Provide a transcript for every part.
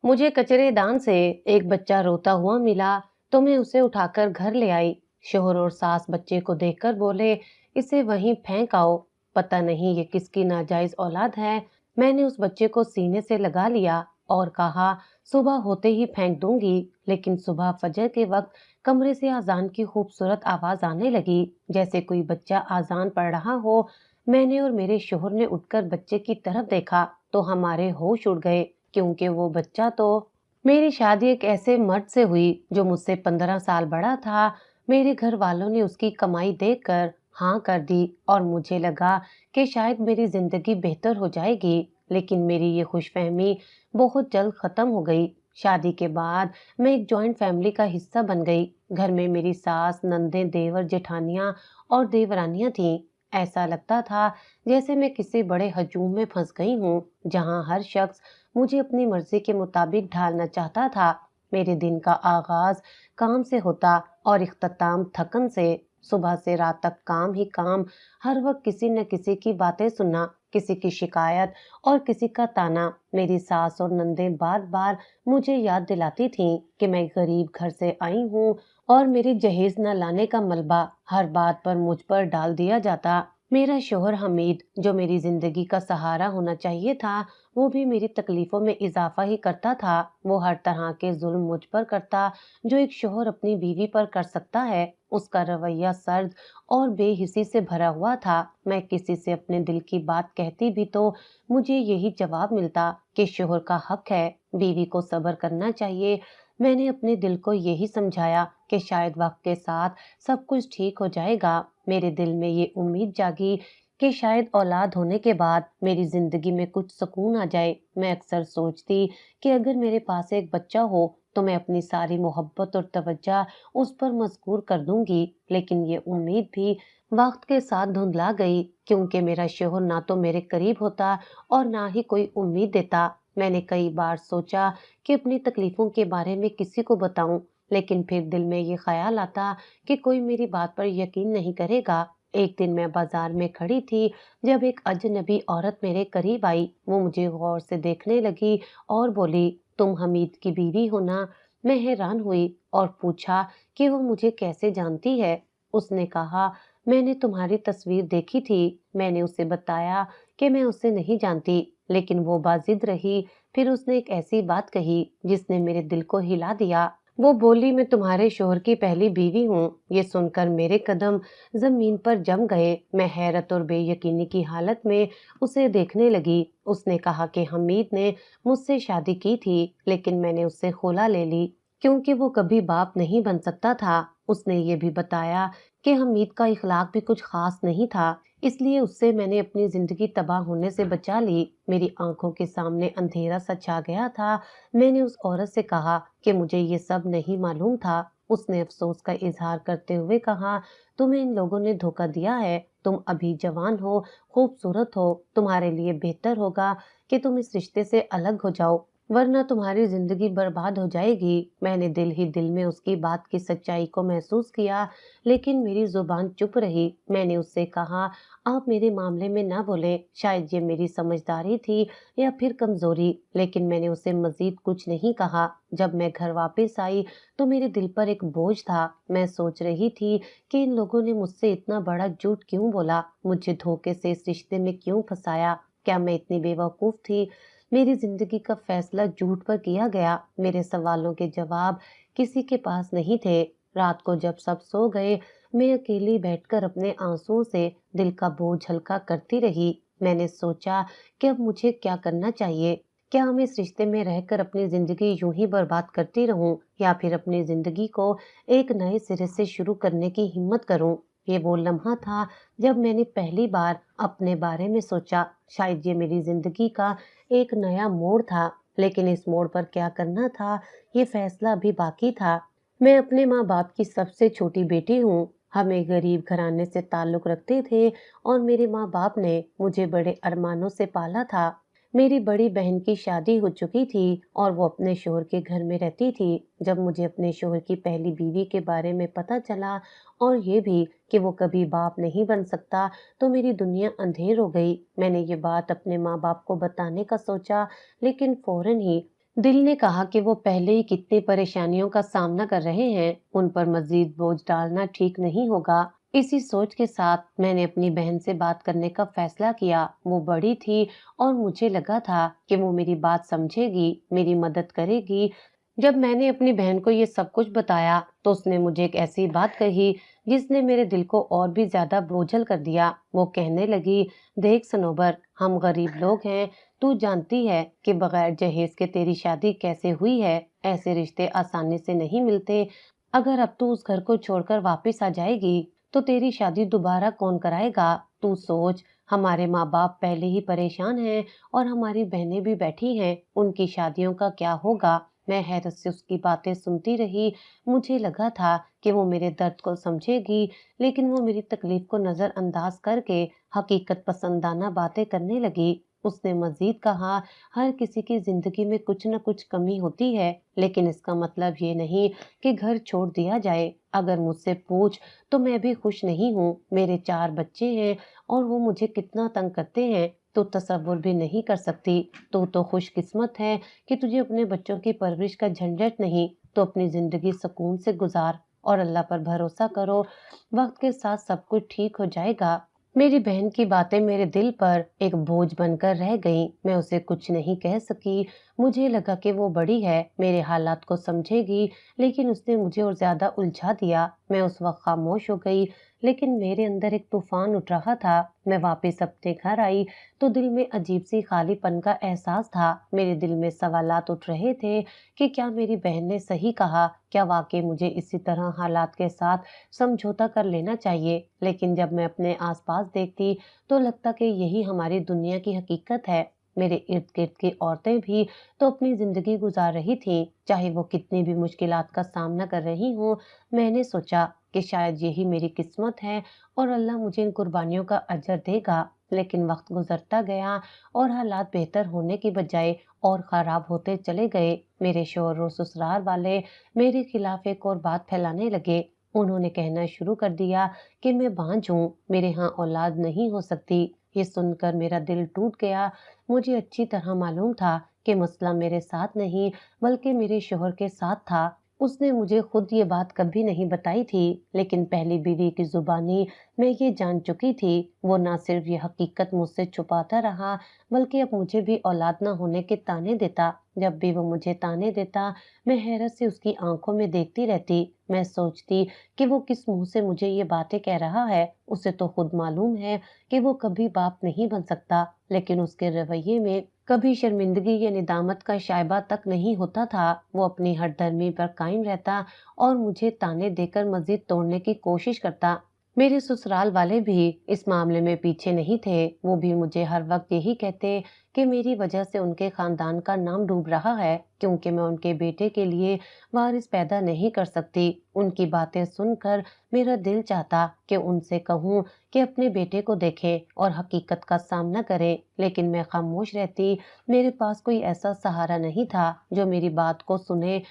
मुझे कचरे दान से एक बच्चा रोता हुआ मिला तो मैं उसे उठाकर घर ले आई। शोहर और सास बच्चे को देखकर बोले, इसे वहीं फेंक आओ। पता नहीं ये किसकी नाजायज औलाद है। मैंने उस बच्चे को सीने से लगा लिया और कहा, सुबह होते ही फेंक दूंगी। लेकिन सुबह फजर के वक्त कमरे से अजान की खूबसूरत आवाज आने लगी, जैसे कोई बच्चा अजान पढ़ रहा हो। मैंने और मेरे शोहर ने उठकर बच्चे की तरफ देखा तो हमारे होश उड़ गए, क्योंकि वो बच्चा तो मेरी शादी एक ऐसे मर्द से हुई जो मुझसे 15 साल बड़ा था। मेरे घर वालों ने उसकी कमाई देखकर हाँ कर दी और मुझे लगा कि शायद मेरी जिंदगी बेहतर हो जाएगी। लेकिन मेरी ये खुशफहमी बहुत जल्द खत्म हो गई। शादी के बाद मैं एक जॉइंट फैमिली का हिस्सा बन गई। घर में मेरी सास, नंदें, देवर, जेठानियां और देवरानियां थीं। ऐसा लगता था जैसे मैं किसी बड़े हजूम में फंस गई हूँ, जहाँ हर शख्स मुझे अपनी मर्जी के मुताबिक ढालना चाहता था। मेरे दिन का आगाज काम से होता और इख्तिताम थकन से। सुबह से रात तक काम ही काम। हर वक्त किसी न किसी की बातें सुनना, किसी की शिकायत और किसी का ताना। मेरी सास और नंदें बार बार मुझे याद दिलाती थीं कि मैं गरीब घर से आई हूँ और मेरी जहेज न लाने का मलबा हर बात पर मुझ पर डाल दिया जाता। मेरा शोहर हमीद, जो मेरी जिंदगी का सहारा होना चाहिए था, वो भी मेरी तकलीफों में इजाफा ही करता था। वो हर तरह के जुल्म मुझ पर करता जो एक शोहर अपनी बीवी पर कर सकता है। उसका रवैया सर्द और बेहिसी से भरा हुआ था। मैं किसी से अपने दिल की बात कहती भी तो मुझे यही जवाब मिलता कि शोहर का हक है, बीवी को सब्र करना चाहिए। मैंने अपने दिल को यही समझाया कि शायद वक्त के साथ सब कुछ ठीक हो जाएगा। मेरे दिल में ये उम्मीद जागी कि शायद औलाद होने के बाद मेरी जिंदगी में कुछ सुकून आ जाए। मैं अक्सर सोचती कि अगर मेरे पास एक बच्चा हो तो मैं अपनी सारी मोहब्बत और तवज्जो उस पर मजबूर कर दूंगी। लेकिन ये उम्मीद भी वक्त के साथ धुंधला गई, क्योंकि मेरा शोहर ना तो मेरे करीब होता और ना ही कोई उम्मीद देता। मैंने कई बार सोचा कि अपनी तकलीफों के बारे में किसी को बताऊं, लेकिन फिर दिल में ये ख्याल आता कि कोई मेरी बात पर यकीन नहीं करेगा। एक दिन मैं बाजार में खड़ी थी जब एक अजनबी औरत मेरे करीब आई। वो मुझे गौर से देखने लगी और बोली, तुम हमीद की बीवी हो ना? मैं हैरान हुई और पूछा कि वो मुझे कैसे जानती है। उसने कहा, मैंने तुम्हारी तस्वीर देखी थी। मैंने उसे बताया कि मैं उसे नहीं जानती, लेकिन वो बाजिद रही। फिर उसने एक ऐसी बात कही जिसने मेरे दिल को हिला दिया। वो बोली, मैं तुम्हारे शोहर की पहली बीवी हूँ। ये सुनकर मेरे कदम जमीन पर जम गए। मैं हैरत और बेयकीनी की हालत में उसे देखने लगी। उसने कहा कि हमीद ने मुझसे शादी की थी, लेकिन मैंने उससे खुला ले ली क्योंकि वो कभी बाप नहीं बन सकता था। उसने ये भी बताया कि हमीद का इखलाक भी कुछ खास नहीं था, इसलिए उससे मैंने अपनी जिंदगी तबाह होने से बचा ली। मेरी आंखों के सामने अंधेरा सा छा गया था। मैंने उस औरत से कहा कि मुझे ये सब नहीं मालूम था। उसने अफसोस का इजहार करते हुए कहा, तुम्हें इन लोगों ने धोखा दिया है। तुम अभी जवान हो, खूबसूरत हो। तुम्हारे लिए बेहतर होगा कि तुम इस रिश्ते से अलग हो जाओ, वरना तुम्हारी जिंदगी बर्बाद हो जाएगी। मैंने दिल ही दिल में उसकी बात की सच्चाई को महसूस किया, लेकिन मेरी जुबान चुप रही। मैंने उससे कहा, आप मेरे मामले में ना बोले। शायद ये मेरी समझदारी थी या फिर कमजोरी, लेकिन मैंने उसे मजीद कुछ नहीं कहा। जब मैं घर वापस आई तो मेरे दिल पर एक बोझ था। मैं सोच रही थी कि इन लोगों ने मुझसे इतना बड़ा झूठ क्यों बोला, मुझे धोखे से इस रिश्ते में क्यों फंसाया। क्या मैं इतनी बेवकूफ थी? मेरी जिंदगी का फैसला झूठ पर किया गया। मेरे सवालों के जवाब किसी के पास नहीं थे। रात को जब सब सो गए, मैं अकेली बैठकर अपने आंसुओं से दिल का बोझ हल्का करती रही। मैंने सोचा कि अब मुझे क्या करना चाहिए। क्या मैं इस रिश्ते में रहकर अपनी जिंदगी यूं ही बर्बाद करती रहूं, या फिर अपनी जिंदगी को एक नए सिरे से शुरू करने की हिम्मत करूं। ये वो लम्हा था जब मैंने पहली बार अपने बारे में सोचा। शायद ये मेरी जिंदगी का एक नया मोड़ था, लेकिन इस मोड़ पर क्या करना था, ये फैसला अभी बाकी था। मैं अपने माँ बाप की सबसे छोटी बेटी हूँ। हम एक गरीब घराने से ताल्लुक रखते थे और मेरे माँ बाप ने मुझे बड़े अरमानों से पाला था। मेरी बड़ी बहन की शादी हो चुकी थी और वो अपने शोहर के घर में रहती थी। जब मुझे अपने शोहर की पहली बीवी के बारे में पता चला, और ये भी कि वो कभी बाप नहीं बन सकता, तो मेरी दुनिया अंधेर हो गई। मैंने ये बात अपने माँ बाप को बताने का सोचा, लेकिन फौरन ही दिल ने कहा कि वो पहले ही कितनी परेशानियों का सामना कर रहे हैं, उन पर मजीद बोझ डालना ठीक नहीं होगा। इसी सोच के साथ मैंने अपनी बहन से बात करने का फैसला किया। वो बड़ी थी और मुझे लगा था कि वो मेरी बात समझेगी, मेरी मदद करेगी। जब मैंने अपनी बहन को ये सब कुछ बताया, तो उसने मुझे एक ऐसी बात कही जिसने मेरे दिल को और भी ज्यादा बोझल कर दिया। वो कहने लगी, देख सनोबर, हम गरीब लोग हैं, तू जानती है कि बगैर जहेज के तेरी शादी कैसे हुई है। ऐसे रिश्ते आसानी से नहीं मिलते। अगर अब तू उस घर को छोड़कर वापस आ जाएगी तो तेरी शादी दोबारा कौन कराएगा। तू सोच, हमारे माँ बाप पहले ही परेशान हैं और हमारी बहनें भी बैठी हैं, उनकी शादियों का क्या होगा। मैं हैरत से उसकी बातें सुनती रही। मुझे लगा था कि वो मेरे दर्द को समझेगी, लेकिन वो मेरी तकलीफ को नजरअंदाज करके हकीकत पसंदाना बातें करने लगी। उसने मजीद कहा, हर किसी की जिंदगी में कुछ न कुछ कमी होती है, लेकिन इसका मतलब ये नहीं कि घर छोड़ दिया जाए। अगर मुझसे पूछ तो मैं भी खुश नहीं हूँ। मेरे 4 बच्चे हैं और वो मुझे कितना तंग करते हैं तो तसव्वुर भी नहीं कर सकती। तू तो खुशकिस्मत है कि तुझे अपने बच्चों की परवरिश का झंझट नहीं। तो अपनी जिंदगी सुकून से गुजार और अल्लाह पर भरोसा करो। वक्त के साथ सब कुछ ठीक हो जाएगा। मेरी बहन की बातें मेरे दिल पर एक बोझ बनकर रह गईं। मैं उसे कुछ नहीं कह सकी। मुझे लगा कि वो बड़ी है, मेरे हालात को समझेगी, लेकिन उसने मुझे और ज्यादा उलझा दिया। मैं उस वक्त खामोश हो गई, लेकिन मेरे अंदर एक तूफान उठ रहा था। मैं वापस अपने घर आई तो दिल में अजीब सी खालीपन का एहसास था। मेरे दिल में सवालात उठ रहे थे कि क्या मेरी बहन ने सही कहा, क्या वाकई मुझे इसी तरह हालात के साथ समझौता कर लेना चाहिए। लेकिन जब मैं अपने आसपास देखती तो लगता कि यही हमारी दुनिया की हकीकत है। मेरे इर्द गिर्द की औरतें भी तो अपनी जिंदगी गुजार रही थीं, चाहे वो कितनी भी मुश्किलात का सामना कर रही हों। मैंने सोचा कि शायद यही मेरी किस्मत है और अल्लाह मुझे इन कुर्बानियों का अजर देगा। लेकिन वक्त गुजरता गया और हालात बेहतर होने की बजाय और खराब होते चले गए। मेरे शौहर और ससुराल वाले मेरे खिलाफ एक और बात फैलाने लगे। उन्होंने कहना शुरू कर दिया कि मैं बांझ हूँ, मेरे यहाँ औलाद नहीं हो सकती। ये सुनकर मेरा दिल टूट गया। मुझे अच्छी तरह मालूम था कि मसला मेरे साथ नहीं बल्कि मेरे शौहर के साथ था। उसने मुझे खुद ये बात कभी नहीं बताई थी, लेकिन पहली बीवी की जुबानी मैं ये जान चुकी थी। वो ना सिर्फ ये हकीकत मुझसे छुपाता रहा, बल्कि अब मुझे भी औलाद ना होने के ताने देता। जब भी वो मुझे ताने देता, मैं हैरत से उसकी आंखों में देखती रहती। मैं सोचती कि वो किस मुंह से मुझे ये बातें कह रहा है। उसे तो खुद मालूम है कि वो कभी बाप नहीं बन सकता, लेकिन उसके रवैये में कभी शर्मिंदगी या निदामत का शायबा तक नहीं होता था। वो अपनी हठधर्मी पर कायम रहता और मुझे ताने देकर मजीद तोड़ने की कोशिश करता। मेरे ससुराल वाले भी इस मामले में पीछे नहीं थे। वो भी मुझे हर वक्त यही कहते कि मेरी वजह से उनके खानदान का नाम डूब रहा है, क्योंकि मैं उनके बेटे के लिए वारिस पैदा नहीं कर सकती। उनकी बातें सुनकर मेरा दिल चाहता कि उनसे कहूँ कि अपने बेटे को देखें और हकीकत का सामना करें, लेकिन मैं खामोश रहती। मेरे पास कोई ऐसा सहारा नहीं था जो मेरी बात को सुने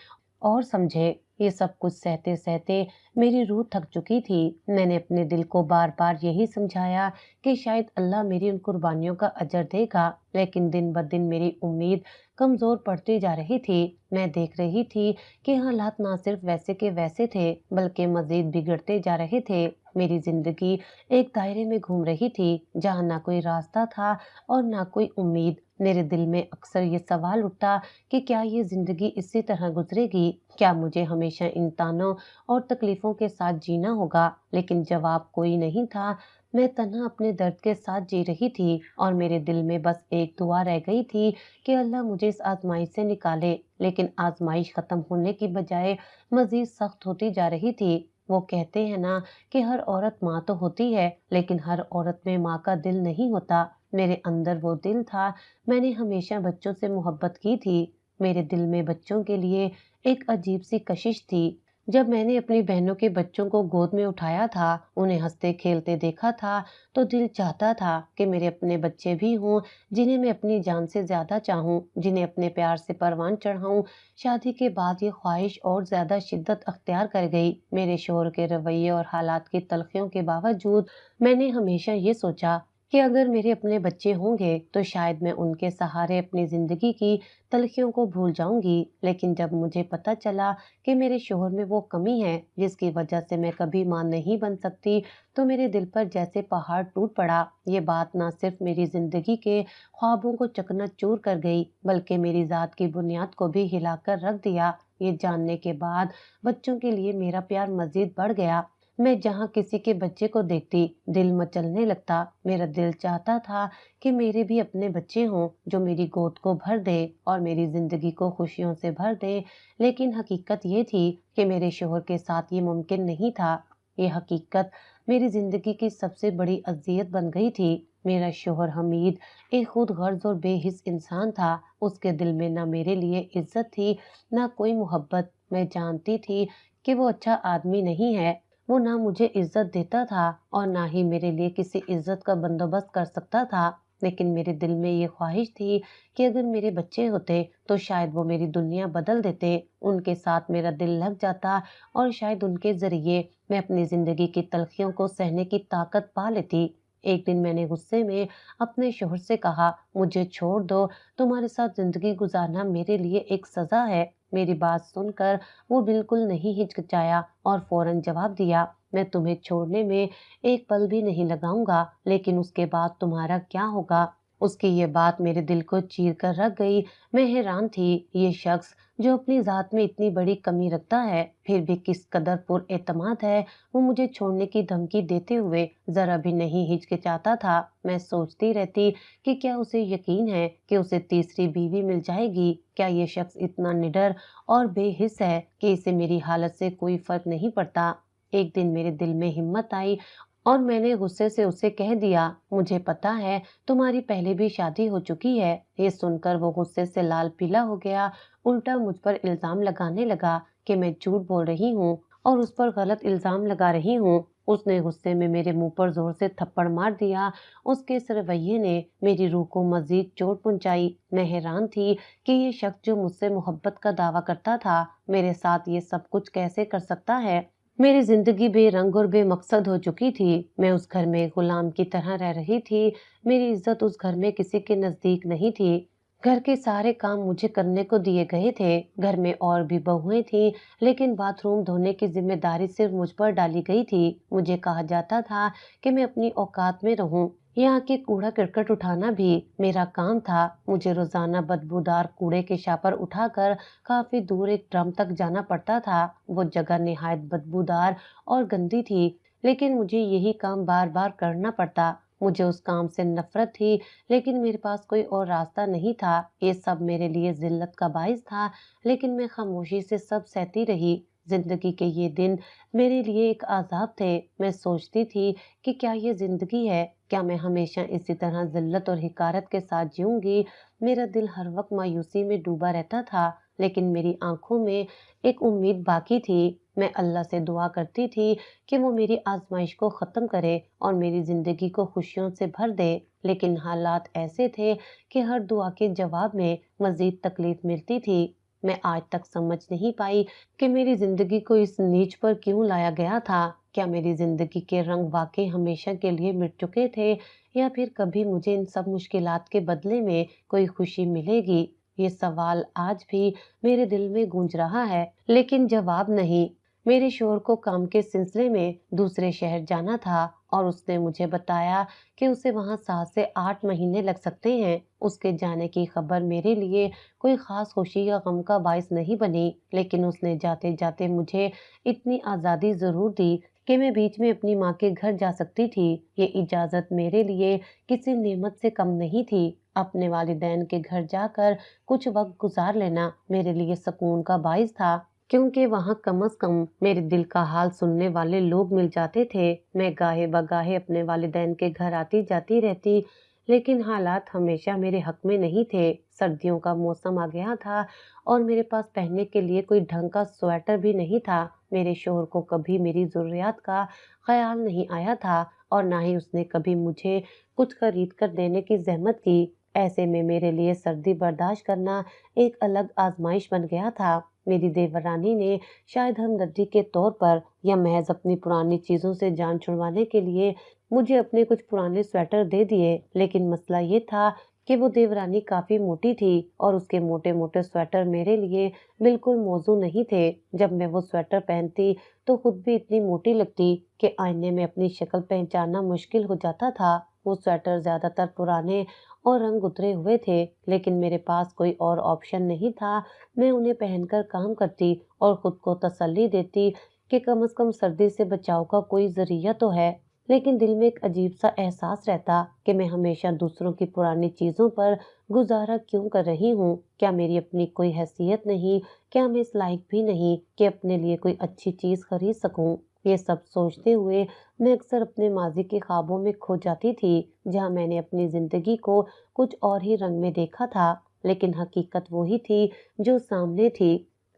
और समझे। ये सब कुछ सहते सहते मेरी रूह थक चुकी थी। मैंने अपने दिल को बार बार यही समझाया कि शायद अल्लाह मेरी उन कुर्बानियों का अजर देगा, लेकिन दिन ब दिन मेरी उम्मीद कमजोर पड़ती जा रही थी। मैं देख रही थी कि हालात ना सिर्फ वैसे के वैसे थे, बल्कि मजीद बिगड़ते जा रहे थे। मेरी जिंदगी एक दायरे में घूम रही थी, जहाँ ना कोई रास्ता था और ना कोई उम्मीद। मेरे दिल में अक्सर ये सवाल उठता कि क्या ये जिंदगी इसी तरह गुजरेगी? क्या मुझे हमेशा इन तानों और तकलीफों के साथ जीना होगा? लेकिन जवाब कोई नहीं था। मैं तन्हा अपने दर्द के साथ जी रही थी और मेरे दिल में बस एक दुआ रह गई थी कि अल्लाह मुझे इस आजमाइश से निकाले। लेकिन आजमाइश खत्म होने की बजाय मजीद सख्त होती जा रही थी। वो कहते हैं ना कि हर औरत माँ तो होती है, लेकिन हर औरत में माँ का दिल नहीं होता। मेरे अंदर वो दिल था। मैंने हमेशा बच्चों से मोहब्बत की थी। मेरे दिल में बच्चों के लिए एक अजीब सी कशिश थी। जब मैंने अपनी बहनों के बच्चों को गोद में उठाया था, उन्हें हंसते खेलते देखा था, तो दिल चाहता था कि मेरे अपने बच्चे भी हों, जिन्हें मैं अपनी जान से ज्यादा चाहूं, जिन्हें अपने प्यार से परवान चढ़ाऊं। शादी के बाद ये ख्वाहिश और ज्यादा शिद्दत अख्तियार कर गई। मेरे शोहर के रवैये और हालात की तलखियों के बावजूद मैंने हमेशा ये सोचा कि अगर मेरे अपने बच्चे होंगे तो शायद मैं उनके सहारे अपनी जिंदगी की तलखियों को भूल जाऊंगी। लेकिन जब मुझे पता चला कि मेरे शोहर में वो कमी है जिसकी वजह से मैं कभी मां नहीं बन सकती, तो मेरे दिल पर जैसे पहाड़ टूट पड़ा। ये बात ना सिर्फ मेरी जिंदगी के ख्वाबों को चकनाचूर कर गई, बल्कि मेरी जात की बुनियाद को भी हिलाकर रख दिया। ये जानने के बाद बच्चों के लिए मेरा प्यार मजीद बढ़ गया। मैं जहाँ किसी के बच्चे को देखती दिल मचलने लगता। मेरा दिल चाहता था कि मेरे भी अपने बच्चे हों जो मेरी गोद को भर दे और मेरी जिंदगी को खुशियों से भर दे। लेकिन हकीकत ये थी कि मेरे शोहर के साथ ये मुमकिन नहीं था। ये हकीकत मेरी जिंदगी की सबसे बड़ी अजियत बन गई थी। मेरा शोहर हमीद एक खुद गर्ज और बेहिस इंसान था। उसके दिल में ना मेरे लिए इज्जत थी, ना कोई मोहब्बत। मैं जानती थी कि वो अच्छा आदमी नहीं है। वो ना मुझे इज्जत देता था और ना ही मेरे लिए किसी इज्जत का बंदोबस्त कर सकता था। लेकिन मेरे दिल में ये ख्वाहिश थी कि अगर मेरे बच्चे होते तो शायद वो मेरी दुनिया बदल देते। उनके साथ मेरा दिल लग जाता और शायद उनके जरिए मैं अपनी जिंदगी की तलखियों को सहने की ताकत पा लेती। एक दिन मैंने गुस्से में अपने शोहर से कहा, मुझे छोड़ दो, तुम्हारे साथ जिंदगी गुजारना मेरे लिए एक सजा है। मेरी बात सुनकर वो बिल्कुल नहीं हिचकिचाया और फौरन जवाब दिया, मैं तुम्हें छोड़ने में एक पल भी नहीं लगाऊंगा, लेकिन उसके बाद तुम्हारा क्या होगा। उसकी ये बात मेरे दिल को चीर कर रख गई। मैं हैरान थी, ये शख्स जो अपनी जात में इतनी बड़ी कमी रखता है फिर भी किस कदर पुरएतमाद है। वो मुझे छोड़ने की धमकी देते हुए जरा भी नहीं हिचकिचाता था। मैं सोचती रहती कि क्या उसे यकीन है कि उसे तीसरी बीवी मिल जाएगी। क्या ये शख्स इतना निडर और बेहिस है कि इसे मेरी हालत से कोई फर्क नहीं पड़ता। एक दिन मेरे दिल में हिम्मत आई और मैंने गुस्से से उसे कह दिया, मुझे पता है तुम्हारी पहले भी शादी हो चुकी है। ये सुनकर वो गुस्से से लाल पीला हो गया। उल्टा मुझ पर इल्जाम लगाने लगा कि मैं झूठ बोल रही हूँ और उस पर गलत इल्जाम लगा रही हूँ। उसने गुस्से में मेरे मुंह पर जोर से थप्पड़ मार दिया। उसके इस रवैये ने मेरी रूह को मजीद चोट पहुंचाई। मैं हैरान थी कि ये शख्स जो मुझसे मोहब्बत का दावा करता था मेरे साथ ये सब कुछ कैसे कर सकता है। मेरी जिंदगी बेरंग और बेमकसद हो चुकी थी। मैं उस घर में गुलाम की तरह रह रही थी। मेरी इज्जत उस घर में किसी के नजदीक नहीं थी। घर के सारे काम मुझे करने को दिए गए थे। घर में और भी बहुएं थीं, लेकिन बाथरूम धोने की जिम्मेदारी सिर्फ मुझ पर डाली गई थी। मुझे कहा जाता था कि मैं अपनी औकात में रहूं। यहाँ के कूड़ा करकट उठाना भी मेरा काम था। मुझे रोजाना बदबूदार कूड़े के शापर उठाकर काफी दूर एक ड्रम तक जाना पड़ता था। वो जगह निहायत बदबूदार और गंदी थी, लेकिन मुझे यही काम बार बार करना पड़ता। मुझे उस काम से नफरत थी, लेकिन मेरे पास कोई और रास्ता नहीं था। ये सब मेरे लिए जिल्लत का बाइस था, लेकिन मैं खामोशी से सब सहती रही। जिंदगी के ये दिन मेरे लिए एक आजाब थे। मैं सोचती थी कि क्या ये जिंदगी है? क्या मैं हमेशा इसी तरह जिल्लत और हिकारत के साथ जीऊंगी? मेरा दिल हर वक्त मायूसी में डूबा रहता था, लेकिन मेरी आंखों में एक उम्मीद बाकी थी। मैं अल्लाह से दुआ करती थी कि वो मेरी आजमाइश को ख़त्म करे और मेरी ज़िंदगी को खुशियों से भर दे। लेकिन हालात ऐसे थे कि हर दुआ के जवाब में मज़ीद तकलीफ मिलती थी। मैं आज तक समझ नहीं पाई कि मेरी ज़िंदगी को इस नीच पर क्यों लाया गया था। क्या मेरी ज़िंदगी के रंग वाकई हमेशा के लिए मिट चुके थे, या फिर कभी मुझे इन सब मुश्किलात के बदले में कोई खुशी मिलेगी? ये सवाल आज भी मेरे दिल में गूंज रहा है, लेकिन जवाब नहीं। मेरे शोहर को काम के सिलसिले में दूसरे शहर जाना था और उसने मुझे बताया कि उसे वहां 7 से 8 महीने लग सकते हैं। उसके जाने की खबर मेरे लिए कोई खास खुशी या गम का बायस नहीं बनी, लेकिन उसने जाते जाते मुझे इतनी आज़ादी जरूर दी कि मैं बीच में अपनी माँ के घर जा सकती थी। ये इजाज़त मेरे लिए किसी नेमत से कम नहीं थी। अपने वालिदैन के घर जाकर कुछ वक्त गुजार लेना मेरे लिए सुकून का बायस था, क्योंकि वहाँ कम से कम मेरे दिल का हाल सुनने वाले लोग मिल जाते थे। मैं गाहे बगाहे अपने वालिदैन के घर आती जाती रहती, लेकिन हालात हमेशा मेरे हक में नहीं थे। सर्दियों का मौसम आ गया था और मेरे पास पहनने के लिए कोई ढंग का स्वेटर भी नहीं था। मेरे शोहर को कभी मेरी ज़रूरियात का ख्याल नहीं आया था और ना ही उसने कभी मुझे कुछ खरीद कर देने की ज़हमत की। ऐसे में मेरे लिए सर्दी बर्दाश्त करना एक अलग आजमाइश बन गया था। मेरी देवरानी ने शायद हमदर्दी के तौर पर या महज अपनी पुरानी चीज़ों से जान छुड़वाने के लिए मुझे अपने कुछ पुराने स्वेटर दे दिए, लेकिन मसला ये था कि वो देवरानी काफ़ी मोटी थी और उसके मोटे-मोटे स्वेटर मेरे लिए बिल्कुल मौजू नहीं थे। जब मैं वो स्वेटर पहनती तो खुद भी इतनी मोटी लगती कि आईने में अपनी शक्ल पहचानना मुश्किल हो जाता था। वो स्वेटर ज़्यादातर पुराने और रंग उतरे हुए थे, लेकिन मेरे पास कोई और ऑप्शन नहीं था। मैं उन्हें पहनकर काम करती और खुद को तसल्ली देती कि कम से कम सर्दी से बचाव का कोई ज़रिया तो है। लेकिन दिल में एक अजीब-सा एहसास रहता कि मैं हमेशा दूसरों की पुरानी चीज़ों पर गुज़ारा क्यों कर रही हूँ? क्या मेरी अपनी कोई हैसियत नहीं? क्या मैं इस लायक भी नहीं कि अपने लिए कोई अच्छी चीज़ खरीद सकूँ? ये सब सोचते हुए मैं अक्सर अपने माज़ी के ख्वाबों में खो जाती थी, जहाँ मैंने अपनी ज़िंदगी को कुछ और ही रंग में देखा था, लेकिन हकीकत वही थी जो सामने थी।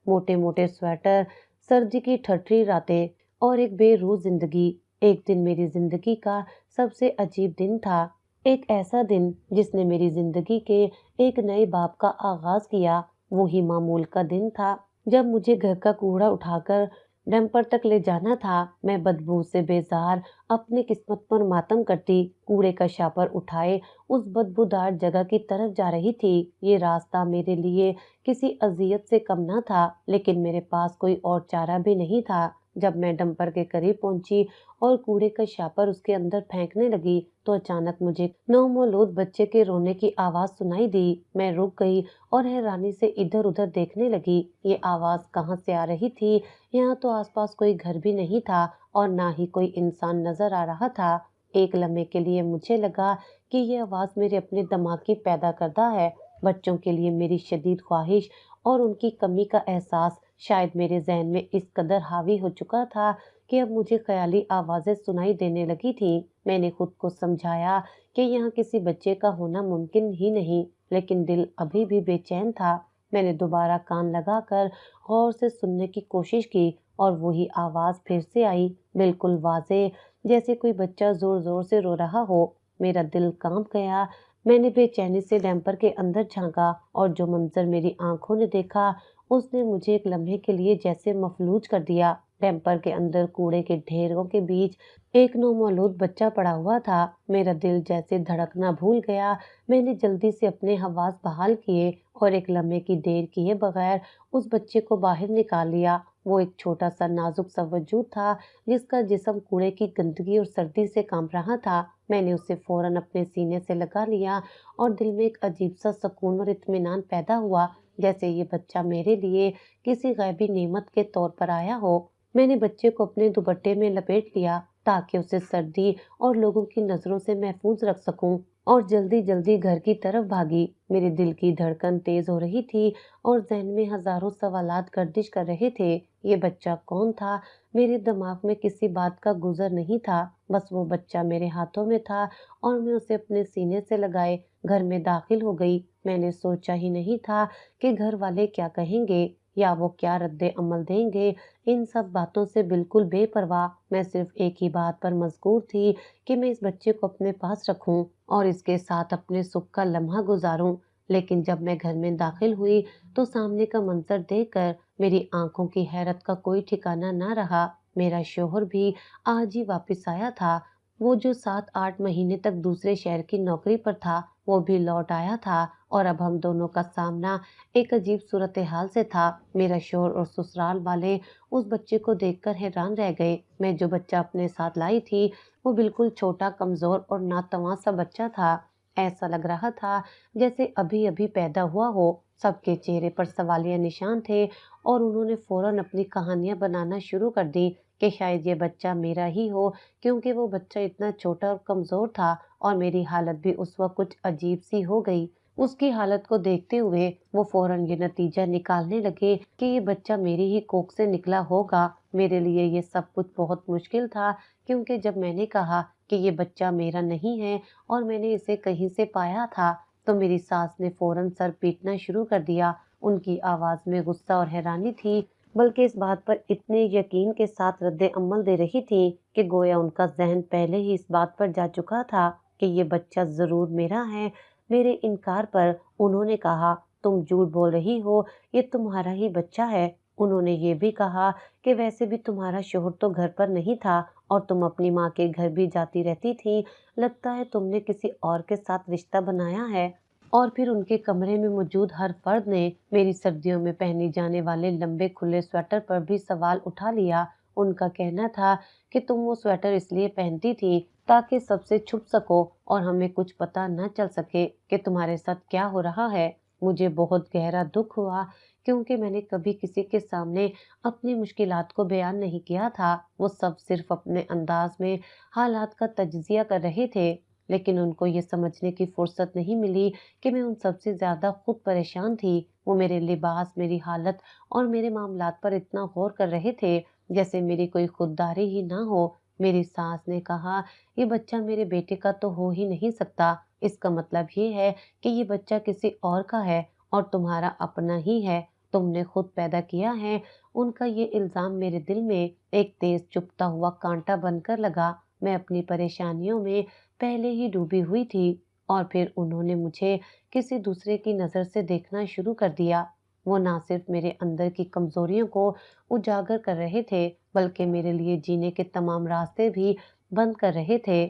मोटे-मोटे स्वेटर, सर्दी की ठठरी रातें और एक बेरूह ज़िंदगी। एक दिन मेरी ज़िंदगी का सबसे अजीब दिन था। एक ऐसा दिन जिसने मेरी ज़िंदगी के एक नए बाब का आगाज़ किया। वो ही मामूल का दिन था जब मुझे घर का कूड़ा उठाकर डंपर तक ले जाना था। मैं बदबू से बेजार अपनी किस्मत पर मातम करती कूड़े का शापर उठाए उस बदबूदार जगह की तरफ जा रही थी। ये रास्ता मेरे लिए किसी अज़ियत से कम न था, लेकिन मेरे पास कोई और चारा भी नहीं था। जब मैं डंपर के करीब पहुंची और कूड़े का शापर उसके अंदर फेंकने लगी तो अचानक मुझे नवमौलूद बच्चे के रोने की आवाज़ सुनाई दी। मैं रुक गई और हैरानी से इधर-उधर देखने लगी। ये आवाज़ कहाँ से आ रही थी? यहाँ तो आसपास कोई घर भी नहीं था और ना ही कोई इंसान नजर आ रहा था। एक लम्हे के लिए मुझे लगा कि ये आवाज़ मेरे अपने दिमाग की पैदा करदा है। बच्चों के लिए मेरी शदीद ख्वाहिश और उनकी कमी का एहसास शायद मेरे ज़हन में इस कदर हावी हो चुका था कि अब मुझे ख़याली आवाज़ें सुनाई देने लगी थीं। मैंने खुद को समझाया कि यहाँ किसी बच्चे का होना मुमकिन ही नहीं, लेकिन दिल अभी भी बेचैन था। मैंने दोबारा कान लगाकर गौर से सुनने की कोशिश की और वही आवाज़ फिर से आई, बिल्कुल वाज़ेह, जैसे कोई बच्चा ज़ोर-ज़ोर से रो रहा हो। मेरा दिल काँप गया। मैंने बेचैनी से डैम्पर के अंदर झाँका और जो मंज़र मेरी आँखों ने देखा, उसने मुझे एक लम्हे के लिए जैसे मफलूज कर दिया। डैम्पर के अंदर कूड़े के ढेरों के बीच एक नवमौलूद बच्चा पड़ा हुआ था। मेरा दिल जैसे धड़कना भूल गया। मैंने जल्दी से अपने हवास बहाल किए और एक लम्हे की देर किए बगैर उस बच्चे को बाहर निकाल लिया। वो एक छोटा सा नाजुक सा वजूद था जिसका जिस्म कूड़े की गंदगी और सर्दी से कांप रहा था। मैंने उसे फौरन अपने सीने से लगा लिया और दिल में एक अजीब सा सुकून और इत्मीनान पैदा हुआ, जैसे ये बच्चा मेरे लिए किसी गैबी नेमत के तौर पर आया हो। मैंने बच्चे को अपने दुपट्टे में लपेट लिया ताकि उसे सर्दी और लोगों की नजरों से महफूज रख सकूं और जल्दी जल्दी घर की तरफ भागी। मेरे दिल की धड़कन तेज हो रही थी और जहन में हजारों सवालात गर्दिश कर रहे थे। ये बच्चा कौन था? मेरे दिमाग में किसी बात का गुजर नहीं था। बस वो बच्चा मेरे हाथों में था और मैं उसे अपने सीने से लगाए घर में दाखिल हो गई। मैंने सोचा ही नहीं था कि घर वाले क्या कहेंगे या वो क्या रद्दे अमल देंगे। इन सब बातों से बिल्कुल बेपरवाह मैं सिर्फ एक ही बात पर मजबूर थी कि मैं इस बच्चे को अपने पास रखूं और इसके साथ अपने सुख का लम्हा गुजारूं। लेकिन जब मैं घर में दाखिल हुई तो सामने का मंजर देखकर मेरी आंखों की हैरत का कोई ठिकाना ना रहा। मेरा शौहर भी आज ही वापस आया था। वो जो 7-8 महीने तक दूसरे शहर की नौकरी पर था, वो भी लौट आया था और अब हम दोनों का सामना एक अजीब सूरत हाल से था। मेरा शौहर और ससुराल वाले उस बच्चे को देखकर हैरान रह गए। मैं जो बच्चा अपने साथ लाई थी, वो बिल्कुल छोटा, कमज़ोर और नातवां सा बच्चा था। ऐसा लग रहा था जैसे अभी-अभी पैदा हुआ हो। सबके चेहरे पर सवालिया निशान थे और उन्होंने फ़ौरन अपनी कहानियाँ बनाना शुरू कर दी कि शायद ये बच्चा मेरा ही हो, क्योंकि वो बच्चा इतना छोटा और कमज़ोर था और मेरी हालत भी उस वक़्त कुछ अजीब-सी हो गई। उसकी हालत को देखते हुए वो फौरन ये नतीजा निकालने लगे कि ये बच्चा मेरी ही कोख से निकला होगा। मेरे लिए ये सब कुछ बहुत मुश्किल था, क्योंकि जब मैंने कहा कि ये बच्चा मेरा नहीं है और मैंने इसे कहीं से पाया था, तो मेरी सास ने फौरन सर पीटना शुरू कर दिया। उनकी आवाज़ में गुस्सा और हैरानी थी, बल्कि इस बात पर इतने यकीन के साथ रद्द अमल दे रही थी कि गोया उनका ज़हन पहले ही इस बात पर जा चुका था कि ये बच्चा ज़रूर मेरा है। मेरे इनकार पर उन्होंने कहा, तुम झूठ बोल रही हो, ये तुम्हारा ही बच्चा है। उन्होंने ये भी कहा कि वैसे भी तुम्हारा शौहर तो घर पर नहीं था और तुम अपनी माँ के घर भी जाती रहती थी। लगता है तुमने किसी और के साथ रिश्ता बनाया है। और फिर उनके कमरे में मौजूद हर फर्द ने मेरी सर्दियों में पहने जाने वाले लंबे खुले स्वेटर पर भी सवाल उठा लिया। उनका कहना था कि तुम वो स्वेटर इसलिए पहनती थी ताकि सबसे छुप सको और हमें कुछ पता न चल सके कि तुम्हारे साथ क्या हो रहा है। मुझे बहुत गहरा दुख हुआ क्योंकि मैंने कभी किसी के सामने अपनी मुश्किलात को बयान नहीं किया था। वो सब सिर्फ अपने अंदाज में हालात का तज्जिया कर रहे थे, लेकिन उनको ये समझने की फुर्सत नहीं मिली कि मैं उन सबसे ज़्यादा खुद परेशान थी। वो मेरे लिबास, मेरी हालत और मेरे मामलात पर इतना गौर कर रहे थे जैसे मेरी कोई खुददारी ही ना हो। मेरी सास ने कहा, ये बच्चा मेरे बेटे का तो हो ही नहीं सकता। इसका मतलब ये है कि ये बच्चा किसी और का है और तुम्हारा अपना ही है। तुमने खुद पैदा किया है। उनका ये इल्ज़ाम मेरे दिल में एक तेज चुभता हुआ कांटा बनकर लगा। मैं अपनी परेशानियों में पहले ही डूबी हुई थी और फिर उन्होंने मुझे किसी दूसरे की नज़र से देखना शुरू कर दिया। वो ना सिर्फ मेरे अंदर की कमज़ोरियों को उजागर कर रहे थे, बल्कि मेरे लिए जीने के तमाम रास्ते भी बंद कर रहे थे।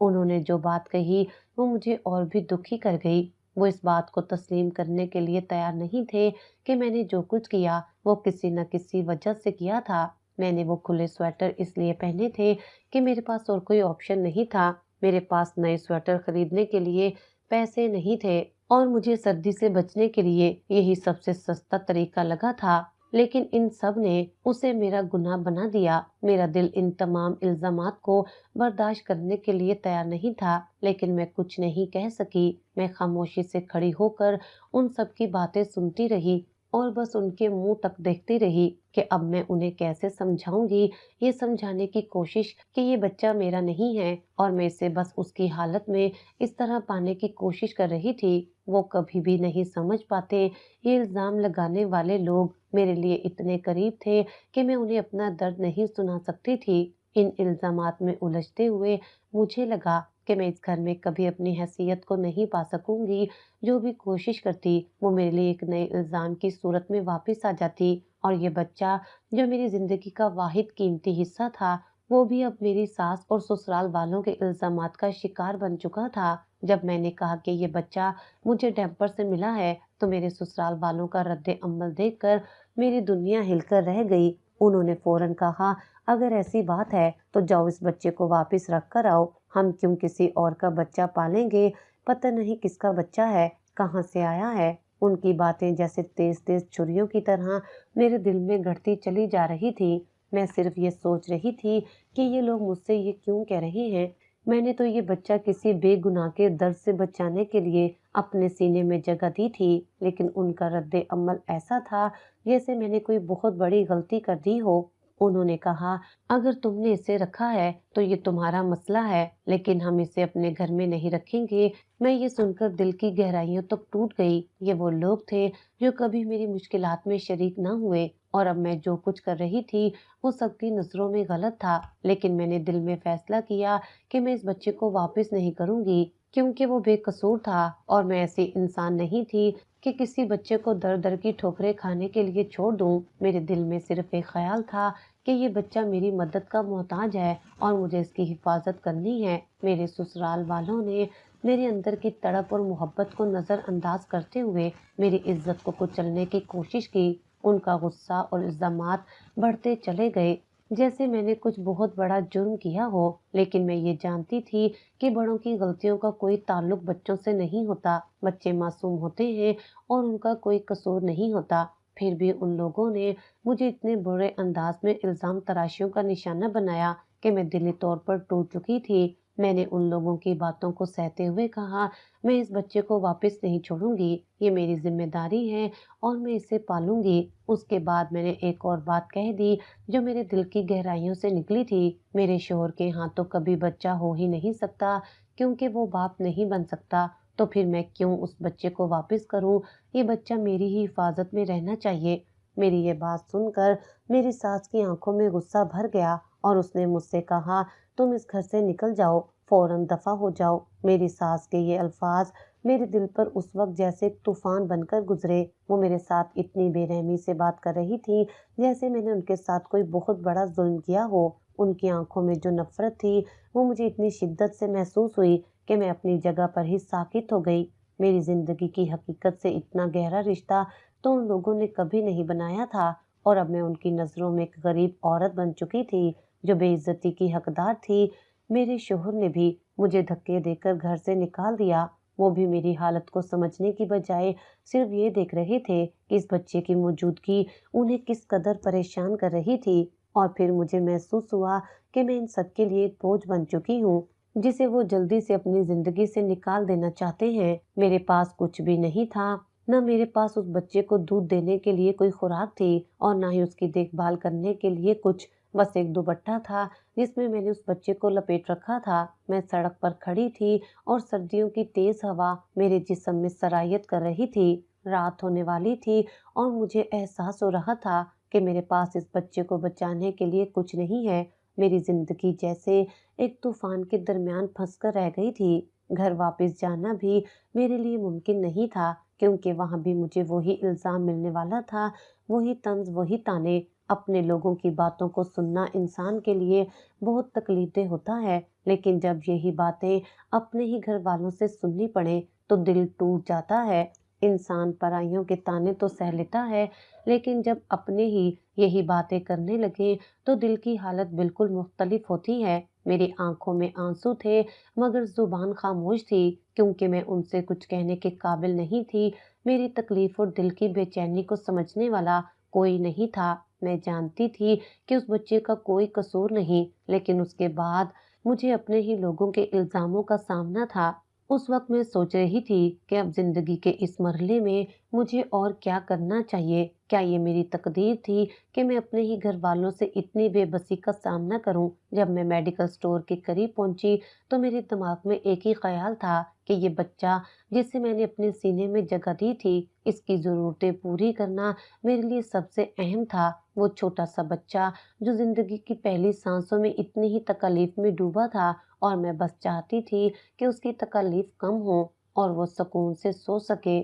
उन्होंने जो बात कही, वो मुझे और भी दुखी कर गई। वो इस बात को तस्लीम करने के लिए तैयार नहीं थे कि मैंने जो कुछ किया, वो किसी न किसी वजह से किया था। मैंने वो खुले स्वेटर इसलिए पहने थे कि मेरे पास और कोई ऑप्शन नहीं था। मेरे पास नए स्वेटर खरीदने के लिए पैसे नहीं थे और मुझे सर्दी से बचने के लिए यही सबसे सस्ता तरीका लगा था। लेकिन इन सब ने उसे मेरा गुनाह बना दिया। मेरा दिल इन तमाम इल्ज़ामात को बर्दाश्त करने के लिए तैयार नहीं था, लेकिन मैं कुछ नहीं कह सकी। मैं खामोशी से खड़ी होकर उन सब की बातें सुनती रही और बस उनके मुंह तक देखती रही कि अब मैं उन्हें कैसे समझाऊंगी। ये समझाने की कोशिश कि ये बच्चा मेरा नहीं है और मैं इसे बस उसकी हालत में इस तरह पाने की कोशिश कर रही थी। वो कभी भी नहीं समझ पाते। ये इल्ज़ाम लगाने वाले लोग मेरे लिए इतने करीब थे कि मैं उन्हें अपना दर्द नहीं सुना सकती थी। इन इल्ज़ामात में उलझते हुए मुझे लगा कि मैं इस घर में कभी अपनी हैसियत को नहीं पा सकूंगी। जो भी कोशिश करती, वो मेरे लिए एक नए इल्ज़ाम की सूरत में वापस आ जाती और ये बच्चा, जो मेरी ज़िंदगी का वाहिद कीमती हिस्सा था, वो भी अब मेरी सास और ससुराल वालों के इल्ज़ामात का शिकार बन चुका था। जब मैंने कहा कि ये बच्चा मुझे डैम्पर से मिला है, तो मेरे ससुराल वालों का रद्द-ए-अमल देखकर मेरी दुनिया हिलकर रह गई। उन्होंने फ़ौरन कहा, अगर ऐसी बात है, तो जाओ इस बच्चे को वापस रख कर आओ। हम क्यों किसी और का बच्चा पालेंगे? पता नहीं किसका बच्चा है, कहाँ से आया है। उनकी बातें जैसे तेज-तेज छुरियों की तरह मेरे दिल में गढ़ती चली जा रही थी। मैं सिर्फ ये सोच रही थी कि ये लोग मुझसे ये क्यों कह रहे हैं? मैंने तो ये बच्चा किसी बेगुनाह के दर्द से बचाने के लिए अपने सीने में जगह दी थी, लेकिन उनका रद्द-ए-अमल ऐसा था जैसे मैंने कोई बहुत बड़ी गलती कर दी हो। उन्होंने कहा, अगर तुमने इसे रखा है तो ये तुम्हारा मसला है, लेकिन हम इसे अपने घर में नहीं रखेंगे। मैं ये सुनकर दिल की गहराइयों तक टूट गई। ये वो लोग थे जो कभी मेरी मुश्किलात में शरीक न हुए और अब मैं जो कुछ कर रही थी वो सबकी नज़रों में गलत था। लेकिन मैंने दिल में फैसला किया कि मैं इस बच्चे को वापस नहीं करूंगी, क्योंकि वो बेकसूर था और मैं ऐसी इंसान नहीं थी कि किसी बच्चे को दर दर की ठोकरें खाने के लिए छोड़ दूं। मेरे दिल में सिर्फ एक ख्याल था कि ये बच्चा मेरी मदद का मोहताज है और मुझे इसकी हिफाजत करनी है। मेरे ससुराल वालों ने मेरे अंदर की तड़प और मोहब्बत को नज़रअंदाज करते हुए मेरी इज्जत को कुचलने की कोशिश की। उनका गुस्सा और इल्ज़ामात बढ़ते चले गए, जैसे मैंने कुछ बहुत बड़ा जुर्म किया हो। लेकिन मैं ये जानती थी कि बड़ों की गलतियों का कोई ताल्लुक बच्चों से नहीं होता। बच्चे मासूम होते हैं और उनका कोई कसूर नहीं होता। फिर भी उन लोगों ने मुझे इतने बुरे अंदाज में इल्ज़ाम तराशियों का निशाना बनाया कि मैं दिली तौर पर टूट चुकी थी। मैंने उन लोगों की बातों को सहते हुए कहा, मैं इस बच्चे को वापस नहीं छोड़ूंगी। ये मेरी जिम्मेदारी है और मैं इसे पालूंगी। उसके बाद मैंने एक और बात कह दी जो मेरे दिल की गहराइयों से निकली थी। मेरे शौहर के यहाँ तो कभी बच्चा हो ही नहीं सकता, क्योंकि वो बाप नहीं बन सकता। तो फिर मैं क्यों उस बच्चे को वापस करूं? ये बच्चा मेरी ही हिफाजत में रहना चाहिए। मेरी ये बात सुनकर मेरी सास की आंखों में गुस्सा भर गया और उसने मुझसे कहा, तुम इस घर से निकल जाओ। फौरन दफा हो जाओ। मेरी सास के ये अल्फाज मेरे दिल पर उस वक्त जैसे एक तूफान बनकर गुजरे। वो मेरे साथ इतनी बेरहमी से बात कर रही थी जैसे मैंने उनके साथ कोई बहुत बड़ा जुल्म किया हो। उनकी आंखों में जो नफरत थी वो मुझे इतनी शिद्दत से महसूस हुई कि मैं अपनी जगह पर ही साकित हो गई। मेरी जिंदगी की हकीकत से इतना गहरा रिश्ता तो उन लोगों ने कभी नहीं बनाया था, और अब मैं उनकी नजरों में एक गरीब औरत बन चुकी थी जो बेइज्जती की हकदार थी। मेरे शोहर ने भी मुझे धक्के देकर घर से निकाल दिया। वो भी मेरी हालत को समझने की बजाय सिर्फ ये देख रहे थे कि इस बच्चे की मौजूदगी उन्हें किस कदर परेशान कर रही थी। और फिर मुझे महसूस हुआ कि मैं इन सब के लिए एक बोझ बन चुकी हूँ, जिसे वो जल्दी से अपनी जिंदगी से निकाल देना चाहते हैं। मेरे पास कुछ भी नहीं था, न मेरे पास उस बच्चे को दूध देने के लिए कोई खुराक थी और ना ही उसकी देखभाल करने के लिए कुछ। बस एक दुपट्टा था जिसमें मैंने उस बच्चे को लपेट रखा था। मैं सड़क पर खड़ी थी और सर्दियों की तेज हवा मेरे जिस्म में सरायत कर रही थी। रात होने वाली थी और मुझे एहसास हो रहा था कि मेरे पास इस बच्चे को बचाने के लिए कुछ नहीं है। मेरी जिंदगी जैसे एक तूफान के दरमियान फंसकर रह गई थी। घर वापस जाना भी मेरे लिए मुमकिन नहीं था, क्योंकि वहां भी मुझे वही इल्जाम मिलने वाला था, वही तंज, वही ताने। अपने लोगों की बातों को सुनना इंसान के लिए बहुत तकलीफदेह होता है, लेकिन जब यही बातें अपने ही घर वालों से सुननी पड़े तो दिल टूट जाता है। इंसान पराइयों के ताने तो सह लेता है, लेकिन जब अपने ही यही बातें करने लगे तो दिल की हालत बिल्कुल मुख्तलिफ होती है। मेरी आंखों में आंसू थे मगर जुबान खामोश थी, क्योंकि मैं उनसे कुछ कहने के काबिल नहीं थी। मेरी तकलीफ और दिल की बेचैनी को समझने वाला कोई नहीं था। मैं जानती थी कि उस बच्चे का कोई कसूर नहीं, लेकिन उसके बाद मुझे अपने ही लोगों के इल्जामों का सामना था। उस वक्त मैं सोच रही थी कि अब जिंदगी के इस मरहले में मुझे और क्या करना चाहिए। क्या ये मेरी तकदीर थी कि मैं अपने ही घर वालों से इतनी बेबसी का सामना करूं? जब मैं मेडिकल स्टोर के करीब पहुंची तो मेरे दिमाग में एक ही ख्याल था कि ये बच्चा जिसे मैंने अपने सीने में जगह दी थी, इसकी जरूरतें पूरी करना मेरे लिए सबसे अहम था। वो छोटा सा बच्चा जो जिंदगी की पहली सांसों में इतनी ही तकलीफ में डूबा था, और मैं बस चाहती थी कि उसकी तकलीफ कम हो और वो सुकून से सो सके।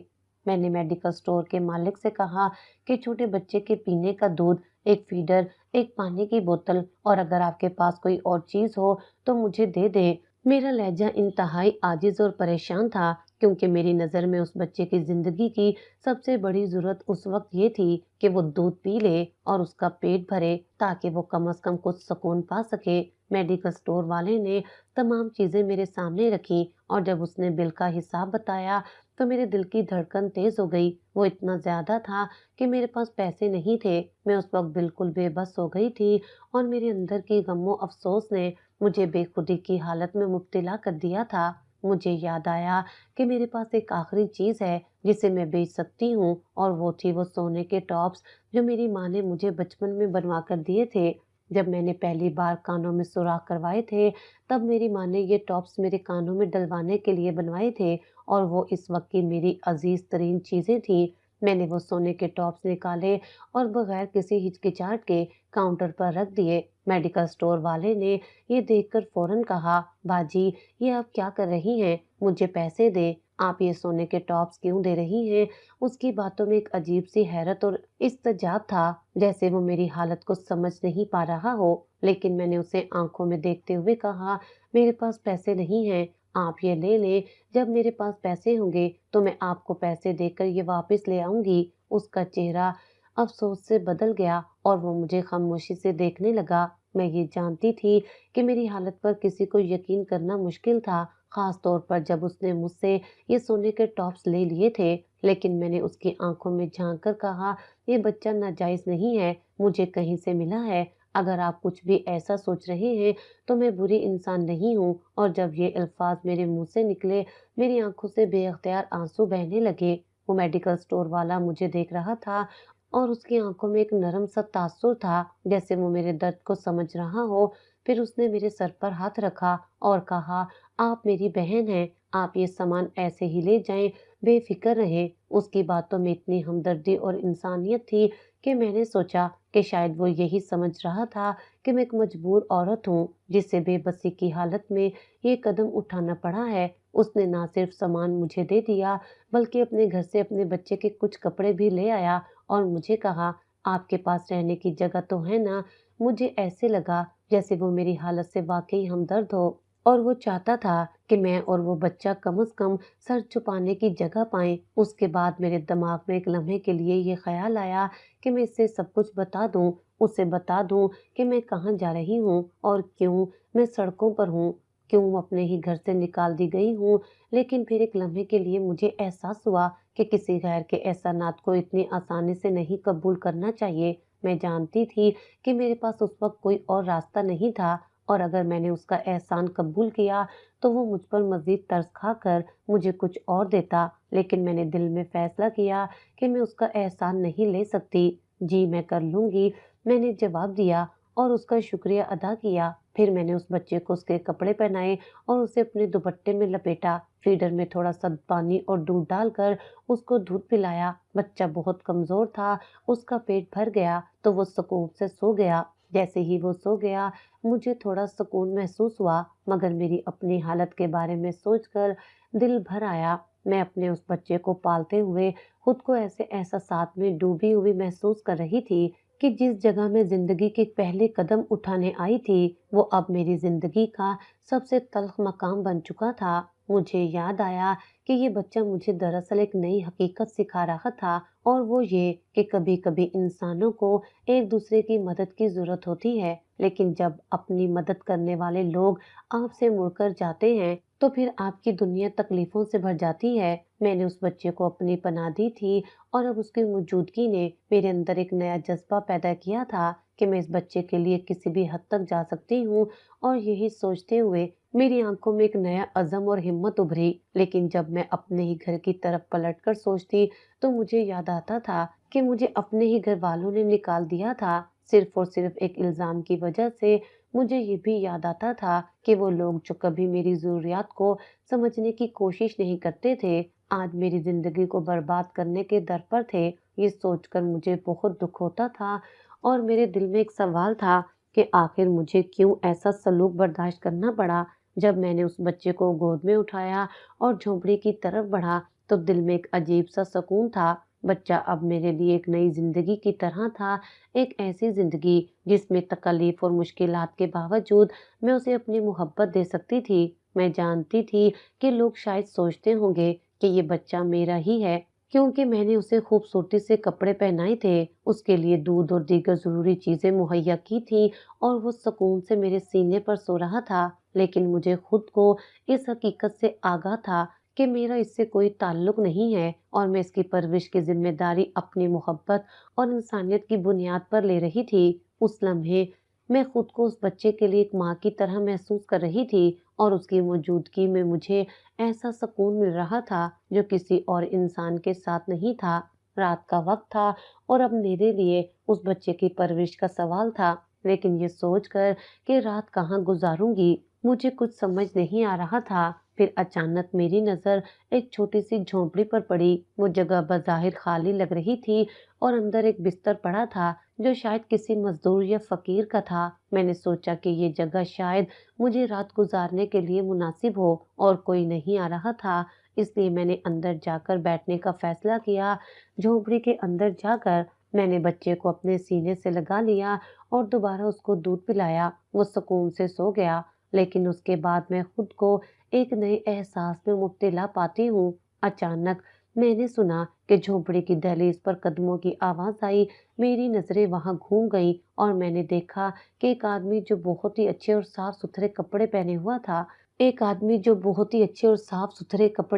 मैंने मेडिकल स्टोर के मालिक से कहा कि छोटे बच्चे के पीने का दूध, एक फीडर, एक पानी की बोतल, और अगर आपके पास कोई और चीज हो तो मुझे दे दे। मेरा लहजा इंतहाई आजिज और परेशान था, क्योंकि मेरी नज़र में उस बच्चे की जिंदगी की सबसे बड़ी जरूरत उस वक्त ये थी कि वो दूध पी ले और उसका पेट भरे, ताकि वो कम से कम कुछ सुकून पा सके। मेडिकल स्टोर वाले ने तमाम चीजें मेरे सामने रखी, और जब उसने बिल का हिसाब बताया तो मेरे दिल की धड़कन तेज हो गई। वो इतना ज्यादा था कि मेरे पास पैसे नहीं थे। मैं उस वक्त बिल्कुल बेबस हो गई थी, और मेरे अंदर की गमो अफसोस ने मुझे बेखुदी की हालत में मुब्तला कर दिया था। मुझे याद आया कि मेरे पास एक आखिरी चीज है जिसे मैं बेच सकती हूँ, और वो थी वो सोने के टॉप्स जो मेरी माँ ने मुझे बचपन में बनवा कर दिए थे। जब मैंने पहली बार कानों में सुराख करवाए थे, तब मेरी माँ ने ये टॉप्स मेरे कानों में डलवाने के लिए बनवाए थे, और वो इस वक्त की मेरी अजीज तरीन चीजें थी। मैंने वो सोने के टॉप्स निकाले और बगैर किसी हिचकिचाहट के काउंटर पर रख दिए। मेडिकल स्टोर वाले ने ये देखकर फौरन कहा, बाजी, ये आप क्या कर रही हैं? मुझे पैसे दे। आप ये सोने के टॉप्स क्यों दे रही हैं? उसकी बातों में एक अजीब सी हैरत और इस्तजाब था, जैसे वो मेरी हालत को समझ नहीं पा रहा हो। लेकिन मैंने उसे आंखों में देखते हुए कहा, मेरे पास पैसे नहीं हैं, आप ये ले लें। जब मेरे पास पैसे होंगे तो मैं आपको पैसे देकर ये वापस ले आऊंगी। उसका चेहरा अफसोस से बदल गया और वो मुझे खामोशी से देखने लगा। मैं ये जानती थी कि मेरी हालत पर किसी को यकीन करना मुश्किल था, खास तौर पर जब उसने मुझसे ये सोने के टॉप्स ले लिए थे। लेकिन मैंने उसकी आंखों में झांक कर कहा, ये बच्चा नाजायज नहीं है, मुझे कहीं से मिला है। अगर आप कुछ भी ऐसा सोच रहे हैं तो मैं बुरी इंसान नहीं हूँ। और जब ये अल्फाज मेरे मुंह से निकले, मेरी आंखों से बेअख्तियार आंसू बहने लगे। वो मेडिकल स्टोर वाला मुझे देख रहा था, और उसकी आंखों में एक नरम सा तासुर था, जैसे वो मेरे दर्द को समझ रहा हो। फिर उसने मेरे सर पर हाथ रखा और कहा, आप मेरी बहन हैं, आप ये सामान ऐसे ही ले जाएं, बेफिक्र रहें। उसकी बातों में इतनी हमदर्दी और इंसानियत थी कि मैंने सोचा कि शायद वो यही समझ रहा था कि मैं एक मजबूर औरत हूँ जिसे बेबसी की हालत में ये कदम उठाना पड़ा है। उसने ना सिर्फ सामान मुझे दे दिया, बल्कि अपने घर से अपने बच्चे के कुछ कपड़े भी ले आया और मुझे कहा, आपके पास रहने की जगह तो है ना? मुझे ऐसे लगा जैसे वो मेरी हालत से वाकई हमदर्द हो और वो चाहता था कि मैं और वो बच्चा कम से कम सर छुपाने की जगह पाएं। उसके बाद मेरे दिमाग में एक लम्हे के लिए ये ख्याल आया कि मैं इससे सब कुछ बता दूं, उसे बता दूं कि मैं कहाँ जा रही हूँ और क्यों मैं सड़कों पर हूँ, क्यों अपने ही घर से निकाल दी गई हूँ। लेकिन फिर एक लम्हे के लिए मुझे एहसास हुआ कि किसी गैर के एहसानात को इतनी आसानी से नहीं कबूल करना चाहिए। मैं जानती थी कि मेरे पास उस वक्त कोई और रास्ता नहीं था और अगर मैंने उसका एहसान कबूल किया तो वो मुझ पर मज़ीद तरस खाकर मुझे कुछ और देता। लेकिन मैंने दिल में फैसला किया कि मैं उसका एहसान नहीं ले सकती। जी, मैं कर लूँगी, मैंने जवाब दिया और उसका शुक्रिया अदा किया। फिर मैंने उस बच्चे को उसके कपड़े पहनाए और उसे अपने दुपट्टे में लपेटा। फीडर में थोड़ा-सा पानी और दूध डालकर उसको दूध पिलाया। बच्चा बहुत कमज़ोर था, उसका पेट भर गया तो वो सुकून से सो गया। जैसे ही वो सो गया, मुझे थोड़ा सुकून महसूस हुआ, मगर मेरी अपनी हालत के बारे में सोचकर दिल भर आया। मैं अपने उस बच्चे को पालते हुए खुद को ऐसे एहसासात में डूबी हुई महसूस कर रही थी कि जिस जगह मैं ज़िंदगी के पहले कदम उठाने आई थी, वो अब मेरी ज़िंदगी का सबसे तल्ख़ मकाम बन चुका था। मुझे याद आया कि ये बच्चा मुझे दरअसल एक नई हकीकत सिखा रहा था और वो ये कि कभी-कभी इंसानों को एक-दूसरे की मदद की ज़रूरत होती है, लेकिन जब अपनी मदद करने वाले लोग आपसे मुड़कर जाते हैं, तो फिर आपकी दुनिया तकलीफ़ों से भर जाती है। मैंने उस बच्चे को अपनी पनाह दी थी और अब उसकी मौजूदगी ने मेरे अंदर एक नया जज़्बा पैदा किया था कि मैं इस बच्चे के लिए किसी भी हद तक जा सकती हूँ और यही सोचते हुए मेरी आँखों में एक नया अज़म और हिम्मत उभरी। लेकिन जब मैं अपने ही घर की तरफ पलटकर सोचती, तो मुझे याद आता था कि मुझे अपने ही घर वालों ने निकाल दिया था, सिर्फ़ और सिर्फ़ एक इल्ज़ाम की वजह से। मुझे ये भी याद आता था कि वो लोग जो कभी मेरी ज़रूरियात को समझने की कोशिश नहीं करते थे, आज मेरी ज़िंदगी को बर्बाद करने के दर पर थे। ये सोचकर मुझे बहुत दुःख होता था और मेरे दिल में एक सवाल था कि आखिर मुझे क्यों ऐसा सलूक बर्दाश्त करना पड़ा। जब मैंने उस बच्चे को गोद में उठाया और झोंपड़ी की तरफ बढ़ा, तो दिल में एक अजीब-सा सुकून था। बच्चा अब मेरे लिए एक नई ज़िंदगी की तरह था, एक ऐसी ज़िंदगी जिसमें तकलीफ़ और मुश्किलात के बावजूद मैं उसे अपनी मोहब्बत दे सकती थी। मैं जानती थी कि लोग शायद सोचते होंगे कि ये बच्चा मेरा ही है, क्योंकि मैंने उसे खूबसूरती से कपड़े पहनाए थे, उसके लिए दूध और दीगर ज़रूरी चीज़ें मुहैया की थीं और वो सुकून से मेरे सीने पर सो रहा था। लेकिन मुझे खुद को इस हकीकत से आगाह था कि मेरा इससे कोई ताल्लुक नहीं है और मैं इसकी परवरिश की ज़िम्मेदारी अपनी मोहब्बत और इंसानियत की बुनियाद पर ले रही थी। उस लम्हे मैं खुद को उस बच्चे के लिए एक माँ की तरह महसूस कर रही थी और उसकी मौजूदगी में मुझे ऐसा सुकून मिल रहा था जो किसी और इंसान के साथ नहीं था। रात का वक्त था और अब मेरे लिए उस बच्चे की परवरिश का सवाल था। लेकिन ये सोचकर कि रात कहाँ गुजारूंगी, मुझे कुछ समझ नहीं आ रहा था। फिर अचानक मेरी नज़र एक छोटी सी झोंपड़ी पर पड़ी। वो जगह बज़ाहिर खाली लग रही थी और अंदर एक बिस्तर पड़ा था जो शायद किसी मजदूर या फकीर का था। मैंने सोचा कि ये जगह शायद मुझे रात गुजारने के लिए मुनासिब हो और कोई नहीं आ रहा था, इसलिए मैंने अंदर जाकर बैठने का फैसला किया। झोंपड़ी के अंदर जाकर मैंने बच्चे को अपने सीने से लगा लिया और दोबारा उसको दूध पिलाया। वो सुकून से सो गया, लेकिन उसके बाद मैं खुद को एक नए एहसास में मुब्तला पाती हूँ। अचानक मैंने सुना कि झोंपड़ी की दहलीज पर कदमों की आवाज़ आई। मेरी नज़रें वहाँ घूम गईं और मैंने देखा कि एक आदमी जो बहुत ही अच्छे और साफ सुथरे कपड़े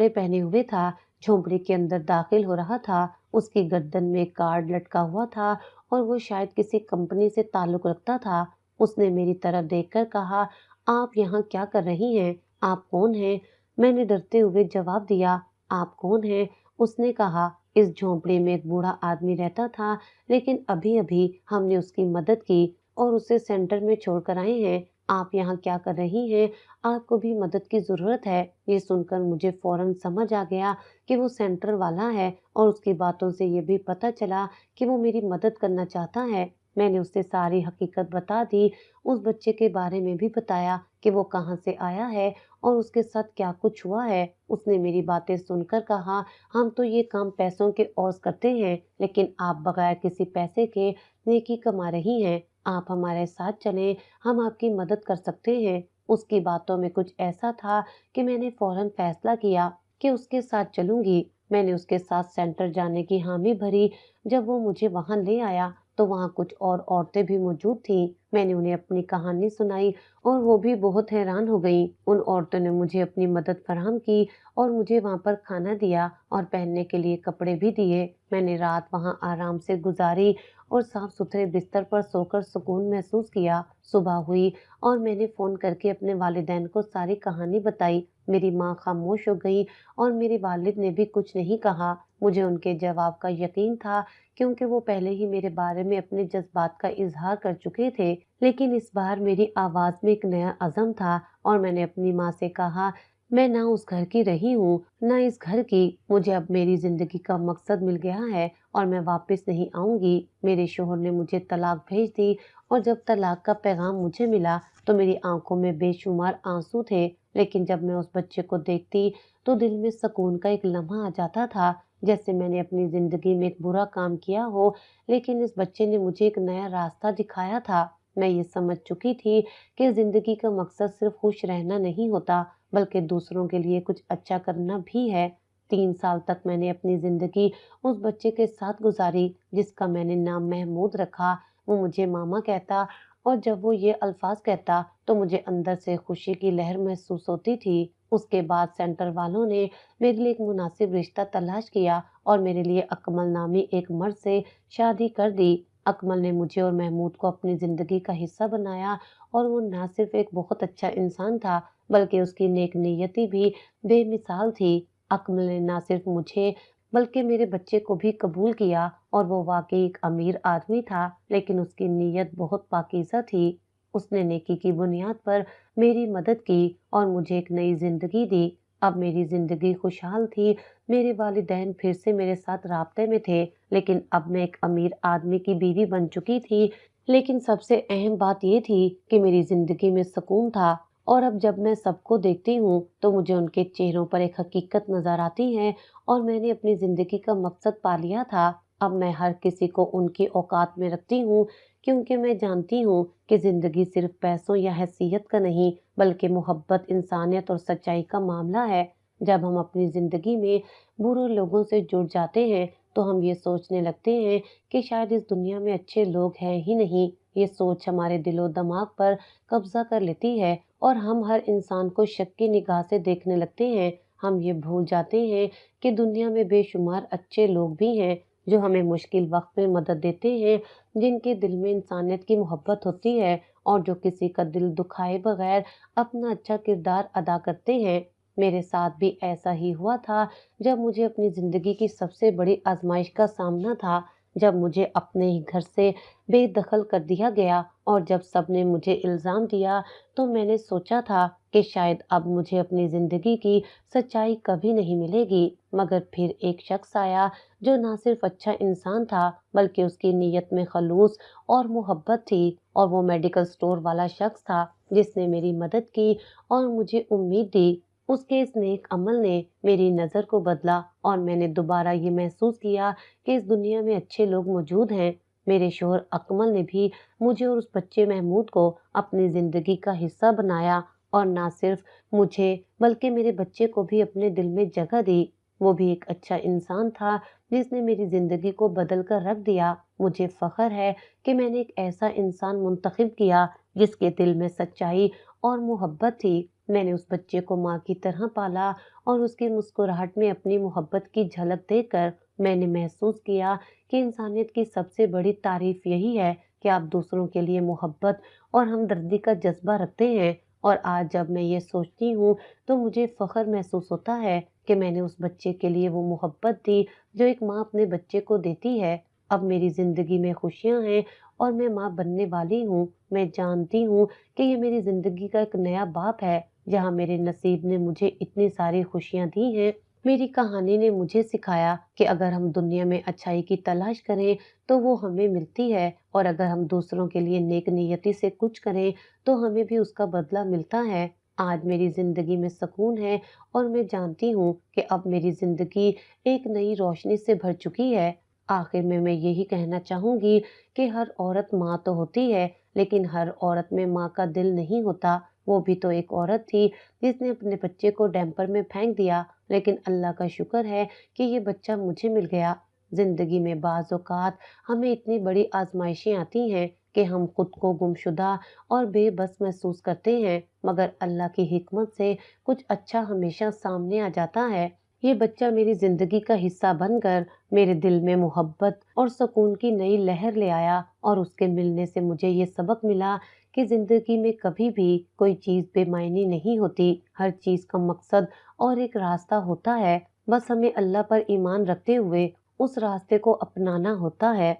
पहने हुए था, झोंपड़ी के अंदर दाखिल हो रहा था। उसकी गर्दन में एक कार्ड लटका हुआ था और वो शायद किसी कंपनी से ताल्लुक़ रखता था। उसने मेरी तरफ देखकर कहा, "आप यहाँ क्या कर रही हैं? आप कौन हैं?" मैंने डरते हुए जवाब दिया, "आप कौन हैं?" उसने कहा, "इस झोंपड़ी में एक बूढ़ा आदमी रहता था, लेकिन अभी-अभी हमने उसकी मदद की और उसे सेंटर में छोड़कर आए हैं। आप यहाँ क्या कर रही हैं? आपको भी मदद की ज़रूरत है।" ये सुनकर मुझे फ़ौरन समझ आ गया कि वो सेंटर वाला है और उसकी बातों से ये भी पता चला कि वो मेरी मदद करना चाहता है। मैंने उससे सारी हकीकत बता दी, उस बच्चे के बारे में भी बताया कि वो कहाँ से आया है और उसके साथ क्या कुछ हुआ है। उसने मेरी बातें सुनकर कहा, हम तो ये काम पैसों के औस करते हैं, लेकिन आप बगैर किसी पैसे के नेकी कमा रही हैं। आप हमारे साथ चलें, हम आपकी मदद कर सकते हैं। उसकी बातों में कुछ ऐसा था कि मैंने फौरन फैसला किया कि उसके साथ चलूंगी। मैंने उसके साथ सेंटर जाने की हामी भरी। जब वो मुझे वहां ले आया तो वहां कुछ और औरतें भी मौजूद थीं। मैंने उन्हें अपनी कहानी सुनाई और वो भी बहुत हैरान हो गईं। उन औरतों ने मुझे अपनी मदद फराहम की और मुझे वहां पर खाना दिया और पहनने के लिए कपड़े भी दिए। मैंने रात वहां आराम से गुजारी और साफ सुथरे बिस्तर पर सोकर सुकून महसूस किया। सुबह हुई और मैंने फोन करके अपने वालिदैन को सारी कहानी बताई। मेरी माँ खामोश हो गई और मेरे वालिद ने भी कुछ नहीं कहा। मुझे उनके जवाब का यकीन था, क्योंकि वो पहले ही मेरे बारे में अपने जज्बात का इजहार कर चुके थे। लेकिन इस बार मेरी आवाज में एक नया अज़म था और मैंने अपनी माँ से कहा, मैं ना उस घर की रही हूँ, ना इस घर की। मुझे अब मेरी जिंदगी का मकसद मिल गया है और मैं वापस नहीं आऊंगी। मेरे शोहर ने मुझे तलाक भेज दी और जब तलाक का पैगाम मुझे मिला तो मेरी आंखों में बेशुमार आंसू थे। लेकिन जब मैं उस बच्चे को देखती तो दिल में सुकून का एक लम्हा आ जाता था, जैसे मैंने अपनी जिंदगी में एक बुरा काम किया हो, लेकिन इस बच्चे ने मुझे एक नया रास्ता दिखाया था। मैं ये समझ चुकी थी कि जिंदगी का मकसद सिर्फ खुश रहना नहीं होता, बल्कि दूसरों के लिए कुछ अच्छा करना भी है। 3 साल तक मैंने अपनी जिंदगी उस बच्चे के साथ गुजारी, जिसका मैंने नाम महमूद रखा। वो मुझे मामा कहता और जब वो ये अल्फाज कहता तो मुझे अंदर से खुशी की लहर महसूस होती थी। उसके बाद सेंटर वालों ने मेरे लिए एक मुनासिब रिश्ता तलाश किया और मेरे लिए अकमल नामी एक मर्द से शादी कर दी। अकमल ने मुझे और महमूद को अपनी जिंदगी का हिस्सा बनाया और वो ना सिर्फ एक बहुत अच्छा इंसान था, बल्कि उसकी नेक नीयती भी बेमिसाल थी। अकमल ने ना सिर्फ मुझे बल्कि मेरे बच्चे को भी कबूल किया और वो वाकई एक अमीर आदमी था, लेकिन उसकी नीयत बहुत पाकीज़ा थी। उसने नेकी की बुनियाद पर मेरी मदद की और मुझे एक नई जिंदगी दी। अब मेरी जिंदगी खुशहाल थी। मेरे वालिदैन फिर से मेरे साथ राब्ते में थे, लेकिन अब मैं एक अमीर आदमी की बीवी बन चुकी थी। लेकिन सबसे अहम बात ये थी कि मेरी जिंदगी में सुकून था। और अब जब मैं सबको देखती हूँ तो मुझे उनके चेहरों पर एक हकीकत नजर आती है और मैंने अपनी जिंदगी का मकसद पा लिया था। अब मैं हर किसी को उनकी औकात में रखती हूँ, क्योंकि मैं जानती हूँ कि जिंदगी सिर्फ पैसों या हैसियत का नहीं, बल्कि मोहब्बत, इंसानियत और सच्चाई का मामला है। जब हम अपनी जिंदगी में बुरे लोगों से जुड़ जाते हैं तो हम ये सोचने लगते हैं कि शायद इस दुनिया में अच्छे लोग हैं ही नहीं। ये सोच हमारे दिलो दिमाग पर कब्जा कर लेती है और हम हर इंसान को शक की निगाह से देखने लगते हैं। हम ये भूल जाते हैं कि दुनिया में बेशुमार अच्छे लोग भी हैं, जो हमें मुश्किल वक्त में मदद देते हैं, जिनके दिल में इंसानियत की मोहब्बत होती है और जो किसी का दिल दुखाए बगैर अपना अच्छा किरदार अदा करते हैं। मेरे साथ भी ऐसा ही हुआ था जब मुझे अपनी जिंदगी की सबसे बड़ी आजमाइश का सामना था, जब मुझे अपने ही घर से बेदखल कर दिया गया और जब सबने मुझे इल्जाम दिया, तो मैंने सोचा था कि शायद अब मुझे अपनी जिंदगी की सच्चाई कभी नहीं मिलेगी। मगर फिर एक शख्स आया जो ना सिर्फ अच्छा इंसान था, बल्कि उसकी नीयत में खलूस और मोहब्बत थी। और वो मेडिकल स्टोर वाला शख्स था जिसने मेरी मदद की और मुझे उम्मीद दी। उसके इस नेक अमल ने मेरी नज़र को बदला और मैंने दोबारा ये महसूस किया कि इस दुनिया में अच्छे लोग मौजूद हैं। मेरे शोहर अकमल ने भी मुझे और उस बच्चे महमूद को अपनी जिंदगी का हिस्सा बनाया और ना सिर्फ मुझे बल्कि मेरे बच्चे को भी अपने दिल में जगह दी। वो भी एक अच्छा इंसान था जिसने मेरी जिंदगी को बदल कर रख दिया। मुझे फख्र है कि मैंने एक ऐसा इंसान मुंतखब किया जिसके दिल में सच्चाई और मोहब्बत थी। मैंने उस बच्चे को माँ की तरह पाला और उसकी मुस्कुराहट में अपनी मोहब्बत की झलक देकर मैंने महसूस किया कि इंसानियत की सबसे बड़ी तारीफ यही है कि आप दूसरों के लिए मोहब्बत और हमदर्दी का जज्बा रखते हैं। और आज जब मैं ये सोचती हूँ तो मुझे फख्र महसूस होता है कि मैंने उस बच्चे के लिए वो मोहब्बत दी जो एक माँ अपने बच्चे को देती है। अब मेरी जिंदगी में खुशियाँ हैं और मैं माँ बनने वाली हूँ। मैं जानती हूँ कि ये मेरी जिंदगी का एक नया बाप है, जहाँ मेरे नसीब ने मुझे इतनी सारी खुशियाँ दी हैं मेरी कहानी ने मुझे सिखाया कि अगर हम दुनिया में अच्छाई की तलाश करें तो वो हमें मिलती है, और अगर हम दूसरों के लिए नेक नियति से कुछ करें तो हमें भी उसका बदला मिलता है। आज मेरी जिंदगी में सुकून है, और मैं जानती हूँ कि अब मेरी जिंदगी एक नई रोशनी से भर चुकी है। आखिर में मैं यही कहना चाहूंगी कि हर औरत माँ तो होती है, लेकिन हर औरत में माँ का दिल नहीं होता। वो भी तो एक औरत थी जिसने अपने बच्चे को डैम्पर में फेंक दिया, लेकिन अल्लाह का शुक्र है कि ये बच्चा मुझे मिल गया। ज़िंदगी में बाज़ औक़ात हमें इतनी बड़ी आज़माइशें आती हैं कि हम खुद को गुमशुदा और बेबस महसूस करते हैं, मगर अल्लाह की हिकमत से कुछ अच्छा हमेशा सामने आ जाता है। ये बच्चा मेरी ज़िंदगी का हिस्सा बनकर मेरे दिल में मोहब्बत और सुकून की नई लहर ले आया, और उसके मिलने से मुझे ये सबक मिला कि ज़िंदगी में कभी भी कोई चीज़ बेमायनी नहीं होती। हर चीज़ का मकसद और एक रास्ता होता है, बस हमें अल्लाह पर ईमान रखते हुए उस रास्ते को अपनाना होता है।